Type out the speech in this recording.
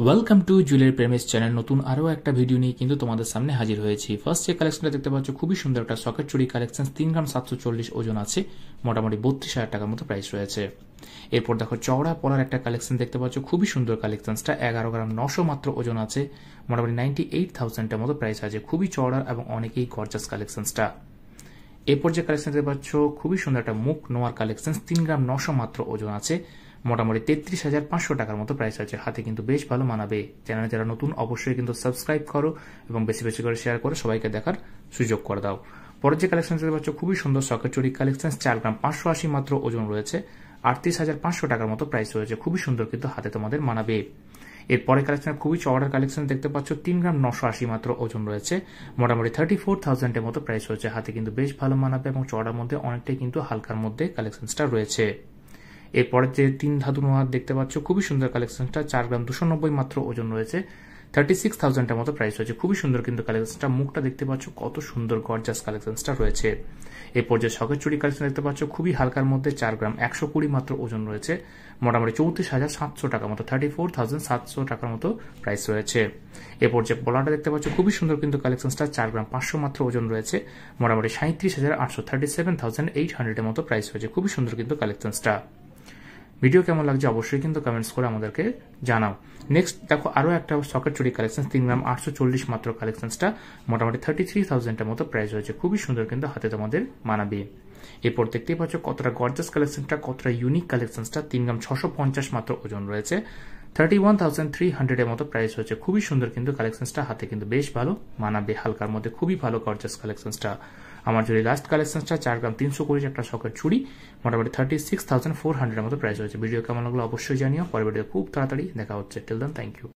Welcome to jewellery premise channel. নতুন আরও একটা ভিডিও নিয়ে কিন্তু তোমাদের সামনে হাজির হয়েছি। ফার্স্ট যে কালেকশনটা দেখতে পাচ্ছ খুবই সুন্দর একটা সকেট চুড়ি কালেকশন, 3 গ্রাম 740 ওজন আছে, মোটামুটি 32,000 টাকার মতো প্রাইস রয়েছে। এরপর দেখো চওড়া পলার একটা কালেকশন দেখতে পাচ্ছ, খুবই সুন্দর কালেকশনটা, 11 গ্রাম 900 মাত্র ওজন আছে, মোটামুটি 98,000 মতো প্রাইস আছে, খুবই চওড়া এবং অনেকেই গর্জাস কালেকশনটা। এরপর যে কালেকশন দেখতে পাচ্ছ খুবই সুন্দর একটা মুখ নোয়ার কালেকশন, 3 গ্রাম 900 মাত্র ওজন আছে, মোটামুটি 33,500 টাকার মতো প্রাইস আছে, হাতে কিন্তু বেশ ভালো মানাবে। চ্যানেলে যারা নতুন অবশ্যই কিন্তু সাবস্ক্রাইব করো এবং বেশি বেশি করে শেয়ার করে সবাইকে দেখার সুযোগ করে দাও। পরের যে কালেকশন দেখতে পাচ্ছ খুবই সুন্দর সকেট চুড়ি কালেকশন, 4 গ্রাম 580 মাত্র ওজন রয়েছে, 38,500 টাকার মতো প্রাইস রয়েছে, খুবই সুন্দর কিন্তু হাতে তোমাদের মানাবে। এরপরে কালেকশন খুবই চওড়ার কালেকশন দেখতে পাচ্ছ, 3 গ্রাম 980 মাত্র ওজন রয়েছে, মোটামুটি 34,000 মতো প্রাইস রয়েছে, হাতে কিন্তু বেশ ভালো মানাবে এবং চওড়ার মধ্যে অনেকটাই কিন্তু হালকার মধ্যে কালেকশনটা রয়েছে। এরপরে যে 3 ধাতু নোয়ার দেখতে পাচ্ছ খুবই সুন্দর কালেকশনটা, 4 গ্রাম 290 মাত্র ওজন রয়েছে, 36,000 মতো প্রাইস রয়েছে, খুবই সুন্দর কিন্তু কালেকশনটা। মুখটা দেখতে পাচ্ছ কত সুন্দর গর্জাস কালেকশনটা রয়েছে। এরপর যে সকেট চুড়ি কালেকশন দেখতে পাচ্ছ খুবই হালকার মধ্যে, 4 গ্রাম 120 মাত্র ওজন রয়েছে, মোটামুটি 34,700 টাকা মতো, 34,700 টাকার মতো প্রাইস রয়েছে। এরপর যে পলাটা দেখতে পাচ্ছ খুবই সুন্দর কিন্তু কালেকশনটা, 4 গ্রাম 500 মাত্র ওজন রয়েছে, মোটামুটি 37,800, 37,800 মতো প্রাইস রয়েছে, খুবই সুন্দর কিন্তু কালেকশনটা। ভিডিও কেমন লাগছে অবশ্যই কিন্তু কমেন্টস করে আমাদেরকে জানাও। নেক্সট দেখো আরো একটা সকেট চুড়ি কালেকশন, 3 গ্রাম 840 মাত্র কালেকশনটা, মোটামুটি 33,000 মতো প্রাইস রয়েছে, খুবই সুন্দর কিন্তু হাতে তোমাদের মানাবে। এরপর দেখতেই পাচ্ছ কতটা গর্জাস কালেকশনটা, কতটা ইউনিক কালেকশনটা, 3 গ্রাম 650 মাত্র ওজন রয়েছে, 31,300 মতো প্রাইস হচ্ছে, খুবই সুন্দর কিন্তু কালেকশনটা, হাতে কিন্তু বেশ ভালো মানাবে, হালকার মধ্যে খুবই ভালো গর্জাস কালেকশনটা। আমার যদি লাস্ট কালেকশনটা 4 গ্রাম 320 একটা সকেট চুড়ি, মোটামুটি 36,400 মতো প্রাইস হয়েছে। ভিডিও কেমন লাগলো অবশ্যই জানিও, পরের ভিডিও খুব তাড়াতাড়ি দেখা হচ্ছে। Till then thank you.